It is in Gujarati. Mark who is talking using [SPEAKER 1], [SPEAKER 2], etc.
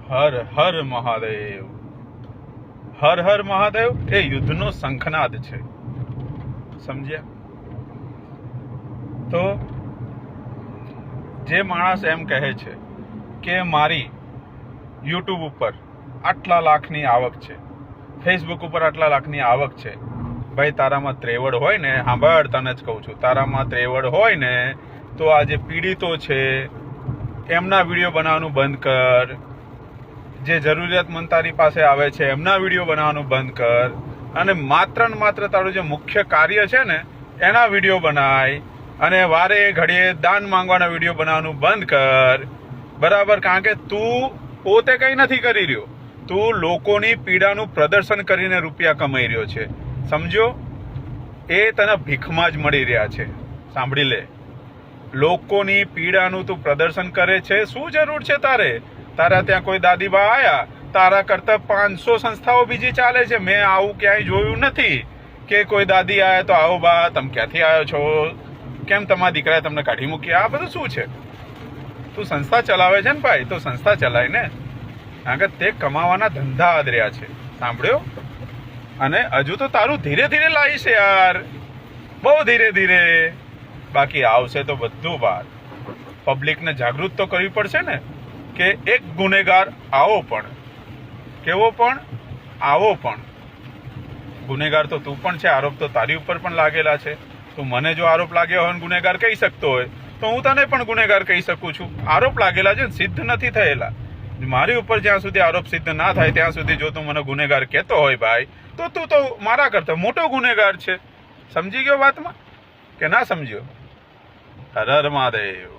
[SPEAKER 1] હર હર મહાદેવ, હર હર મહાદેવ એ યુદ્ધનો શંખનાદ છે, સમજ્યા? તો જે માણસ એમ કહે છે કે મારી યુટ્યુબ ઉપર આટલા લાખની આવક છે, ફેસબુક ઉપર આટલા લાખની આવક છે, ભાઈ તારામાં ત્રેવડ હોય ને, સાંભળ તને જ કહું છું, તારામાં ત્રેવડ હોય ને તો આ જે પીડિતો છે એમના વિડીયો બનાવવાનું બંધ કર, જે જરૂરિયાતમંદ તારી પાસે આવે છે એમના વિડીયો બનાવવાનું બંધ કર, અને માત્ર ને માત્ર તારું જે મુખ્ય કાર્ય છે ને એના વિડીયો બનાય, અને વારે ઘડીએ દાન માંગવાના વિડીયો બનાવવાનું બંધ કર, બરાબર? કારણ કે તું પોતે કંઈ નથી કરી રહ્યો, તું લોકોની પીડાનું પ્રદર્શન કરીને રૂપિયા કમાઈ રહ્યો છે, સમજો? એ તને ભીખમાં જ મળી રહ્યા છે, સાંભળી લે. લોકોની પીડાનું તું પ્રદર્શન કરે છે, શું જરૂર છે તારે? તારા ત્યાં કોઈ દાદીબા આયા, તારા કરતા 500 સંસ્થાઓ બીજી ચાલે છે. મેં આવું ક્યાંય જોયું નથી કે કોઈ દાદી આયા તો આવો બા, તમે ક્યાંથી આવ્યો છો, કેમ તમારા દીકરાએ તમને કાઢી મૂકી? આ બધું શું છે? તું સંસ્થા ચલાવે છે ને ભાઈ, તો સંસ્થા ચલાય ને, કારણ કે તે કમાવાના ધંધા આદર્યા છે, સાંભળ્યો? અને હજુ તો તારું ધીરે ધીરે લાવીશ યાર, બહુ ધીરે ધીરે, બાકી આવશે તો બધું બહાર. પબ્લિકને જાગૃત તો કરવી પડશે ને કે એક ગુનેગાર આવો પણ, કેવો પણ, આવો પણ ગુનેગાર તો તું પણ છે, આરોપ તો તારી ઉપર પણ લાગેલા છે. તું મને જો આરોપ લાગ્યો હોય ગુનેગાર કહી શકતો હોય તો હું તને પણ ગુનેગાર કહી શકું છું. આરોપ લાગેલા છે, સિદ્ધ નથી થયેલા. મારી ઉપર જ્યાં સુધી આરોપ સિદ્ધ ના થાય ત્યાં સુધી જો તું મને ગુનેગાર કહેતો હોય ભાઈ, તો તું તો મારા કરતા મોટો ગુનેગાર છે. સમજી ગયો વાતમાં કે ના સમજ્યો? હર હર મહાદેવ.